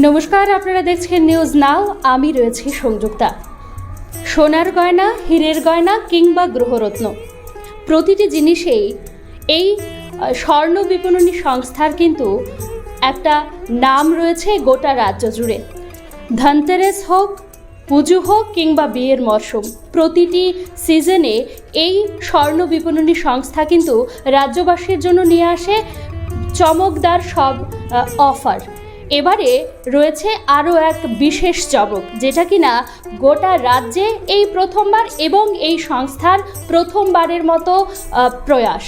নমস্কার, আপনারা দেখছেন নিউজ নাও। আমি রয়েছি সংযুক্তা। সোনার গয়না, হীরের গয়না কিংবা গ্রহরত্ন, প্রতিটি জিনিসেই এই স্বর্ণ বিপণনী সংস্থার কিন্তু একটা নাম রয়েছে গোটা রাজ্য জুড়ে। ধনতেরাস হোক, পুজো হোক কিংবা বিয়ের মরশুম, প্রতিটি সিজনে এই স্বর্ণ বিপণনী সংস্থা কিন্তু রাজ্যবাসীর জন্য নিয়ে আসে চমকদার সব অফার। এবারে রয়েছে আরও এক বিশেষ চমক, যেটা কিনা গোটা রাজ্যে এই প্রথমবার এবং এই সংস্থার প্রথমবারের মতো প্রয়াস।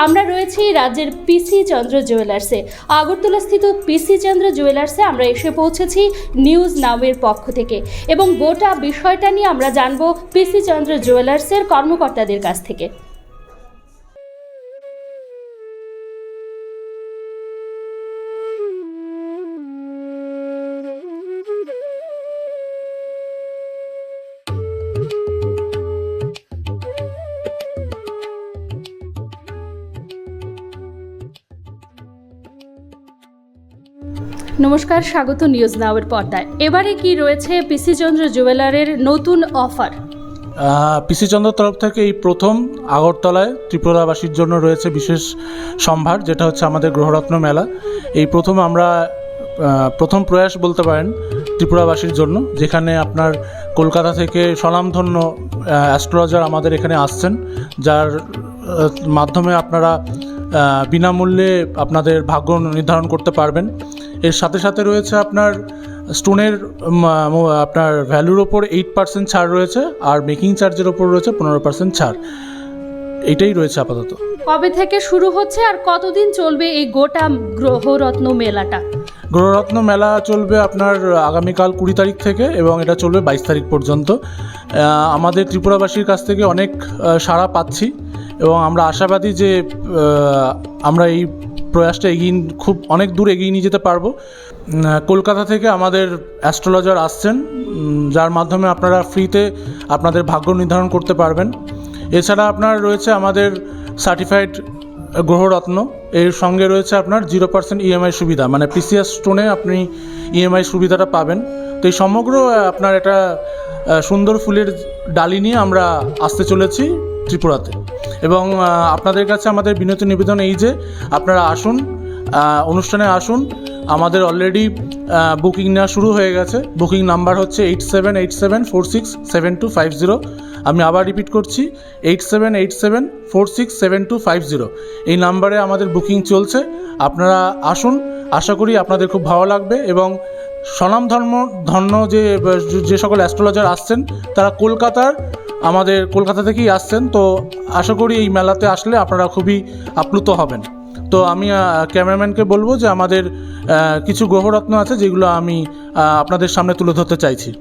আমরা রয়েছি রাজ্যের পিসি চন্দ্র জুয়েলার্সে, আগরতলাস্থিত পিসি চন্দ্র জুয়েলার্সে আমরা এসে পৌঁছেছি নিউজ নাওয়ের পক্ষ থেকে, এবং গোটা বিষয়টা নিয়ে আমরা জানবো পিসি চন্দ্র জুয়েলার্সের কর্মকর্তাদের কাছ থেকে। নমস্কার, স্বাগত নিউজ নাওয়ের পর্দায়। এবারে কি রয়েছে পিসি চন্দ্র জুয়েলারের নতুন অফার? পিসি চন্দ্র তরফ থেকে এই প্রথম আগরতলায় ত্রিপুরাবাসীর জন্য রয়েছে বিশেষ সম্ভার, যেটা হচ্ছে আমাদের গ্রহরত্ন মেলা। এই প্রথম আমরা প্রথম প্রয়াস বলতে পারেন ত্রিপুরাবাসীর জন্য, যেখানে আপনার কলকাতা থেকে স্বনামধন্য অ্যাস্ট্রোলজার আমাদের এখানে আসছেন, যার মাধ্যমে আপনারা বিনামূল্যে আপনাদের ভাগ্য নির্ধারণ করতে পারবেন। এর সাথে সাথে রয়েছে আপনার স্টোনের আপনার ভ্যালুর ওপর 8% ছাড় রয়েছে, আর মেকিং চার্জের ওপর রয়েছে 15% ছাড়। এইটাই রয়েছে আপাতত। কবে থেকে শুরু হচ্ছে আর কতদিন চলবে এই গোটা গ্রহরত্ন মেলাটা? গ্রহরত্ন মেলা চলবে আপনার আগামীকাল 20 তারিখ থেকে, এবং এটা চলবে 22 তারিখ পর্যন্ত। আমাদের ত্রিপুরাবাসীর কাছ থেকে অনেক সাড়া পাচ্ছি, এবং আমরা আশাবাদী যে আমরা এই প্রয়াসটা খুব অনেক দূর এগিয়ে নিয়ে যেতে পারবো। কলকাতা থেকে আমাদের অ্যাস্ট্রোলজার আসছেন, যার মাধ্যমে আপনারা ফ্রিতে আপনাদের ভাগ্য নির্ধারণ করতে পারবেন। এছাড়া আপনার রয়েছে আমাদের সার্টিফাইড গ্রহরত্ন, এর সঙ্গে রয়েছে আপনার 0% EMI সুবিধা, মানে পিসিএস স্টোনে আপনি EMI সুবিধাটা পাবেন। তো এই সমগ্র আপনার একটা সুন্দর ফুলের ডালি নিয়ে আমরা আসতে চলেছি ত্রিপুরাতে, এবং আপনাদের কাছে আমাদের বিনীত নিবেদন এই যে আপনারা আসুন, অনুষ্ঠানে আসুন। আমাদের অলরেডি বুকিং নেওয়া শুরু হয়ে গেছে। বুকিং নাম্বার হচ্ছে 8787467250। আমি আবার রিপিট করছি, 8787467250। এই নাম্বারে আমাদের বুকিং চলছে। আপনারা আসুন, আশা করি আপনাদের খুব ভালো লাগবে। এবং স্বনামধন্য যে সকল অ্যাস্ট্রোলজার আসছেন, তারা আমাদের কলকাতা থেকেই আসছেন। তো আশা করি এই মেলাতে আসলে আপনারা খুবই আপ্লুত হবেন। তো আমি ক্যামেরাম্যানকে বলবো যে আমাদের কিছু গ্রহরত্ন আছে, যেগুলো আমি আপনাদের সামনে তুলে ধরতে চাইছি।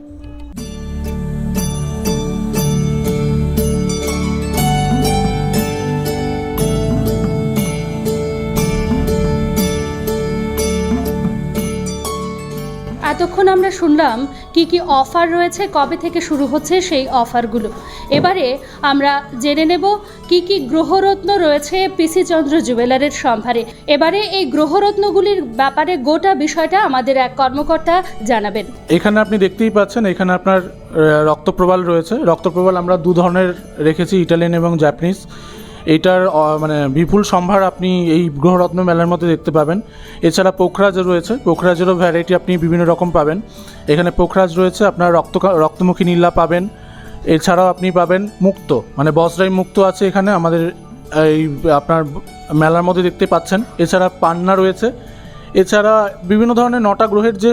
এতক্ষণ আমরা শুনলাম কি কি অফার রয়েছে, কবে থেকে শুরু হচ্ছে সেই অফারগুলো। এবারে আমরা জেনে নেব কি কি গ্রহরত্ন রয়েছে পিসি চন্দ্র জুয়েলারের সম্ভারে। এবারে এই গ্রহরত্নগুলির ব্যাপারে গোটা বিষয়টা আমাদের এক কর্মকর্তা জানাবেন। এখানে আপনি দেখতেই পাচ্ছেন, এখানে আপনার রক্তপ্রবাল রয়েছে। রক্তপ্রবাল আমরা দু ধরনের রেখেছি, ইটালিয়ান এবং জাপানিজ। এইটার মানে বিপুল সম্ভার আপনি এই গ্রহরত্ন মেলার মধ্যে দেখতে পাবেন। এছাড়া পোখরাজ রয়েছে, পোখরাজেরও ভ্যারাইটি আপনি বিভিন্ন রকম পাবেন। এখানে পোখরাজ রয়েছে, আপনার রক্তমুখী নীলা পাবেন। এছাড়াও আপনি পাবেন মুক্ত, মানে বজরাই মুক্ত আছে এখানে আমাদের এই আপনার মেলার মধ্যে দেখতে পাচ্ছেন। এছাড়া পান্না রয়েছে। এছাড়া বিভিন্ন ধরনের 9টা গ্রহের যে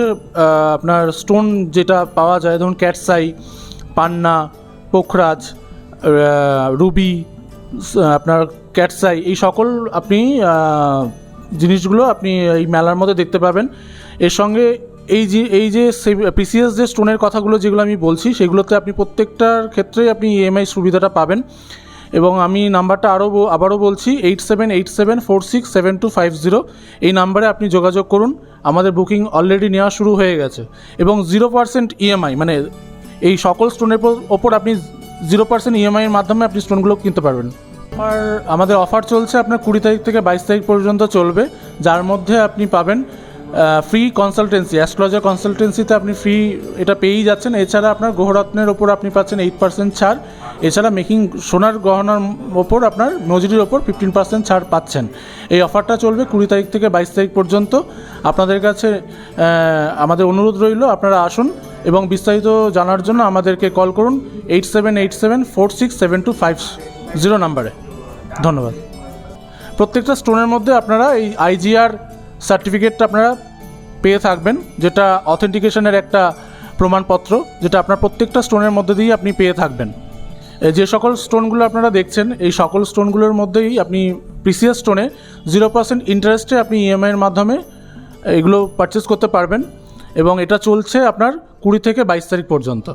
আপনার স্টোন যেটা পাওয়া যায়, ধরুন ক্যাটসাই, পান্না, পোখরাজ, রুবি, আপনার ক্যাটসাই, এই সকল আপনি জিনিসগুলো আপনি এই মেলার মধ্যে দেখতে পাবেন। এর সঙ্গে এই যে পিসিএস যে স্টোনের কথাগুলো যেগুলো আমি বলছি, সেগুলোতে আপনি প্রত্যেকটার ক্ষেত্রেই আপনি EMI সুবিধাটা পাবেন। এবং আমি নাম্বারটা আবারও বলছি, 8787467250। এই নাম্বারে আপনি যোগাযোগ করুন। আমাদের বুকিং অলরেডি নেওয়া শুরু হয়ে গেছে, এবং 0% EMI, মানে এই সকল স্টোনের ওপর আপনি 0% EMI এর মাধ্যমে আপনি স্টোনগুলো কিনতে পারবেন। আর আমাদের অফার চলছে আপনার 20 তারিখ থেকে 22 তারিখ পর্যন্ত চলবে, যার মধ্যে আপনি পাবেন ফ্রি কনসালটেন্সি, অ্যাস্ট্রোলজার কনসালটেন্সিতে আপনি ফ্রি এটা পেয়েই যাচ্ছেন। এছাড়া আপনার গ্রহরত্নের ওপর আপনি পাচ্ছেন 8% ছাড়। এছাড়া মেকিং সোনার গহনার ওপর আপনার মজুরির ওপর 15% ছাড় পাচ্ছেন। এই অফারটা চলবে 20 তারিখ থেকে 22 তারিখ পর্যন্ত। আপনাদের কাছে আমাদের অনুরোধ রইল, আপনারা আসুন এবং বিস্তারিত জানার জন্য আমাদেরকে কল করুন 8787467250 নাম্বারে। ধন্যবাদ। প্রত্যেকটা স্টোনের মধ্যে আপনারা এই IGR সার্টিফিকেটটা আপনারা পেয়ে থাকবেন, যেটা অথেন্টিকেশনের একটা প্রমাণপত্র, যেটা আপনার প্রত্যেকটা স্টোনের মধ্যে দিয়েই আপনি পেয়ে থাকবেন। যে সকল স্টোনগুলো আপনারা দেখছেন, এই সকল স্টোনগুলোর মধ্যেই আপনি প্রিসিয়াস স্টোনে 0% ইন্টারেস্টে আপনি EMI এর মাধ্যমে এগুলো পারচেস করতে পারবেন এবং এটা চলছে আপনার 20 থেকে 22 তারিখ পর্যন্ত।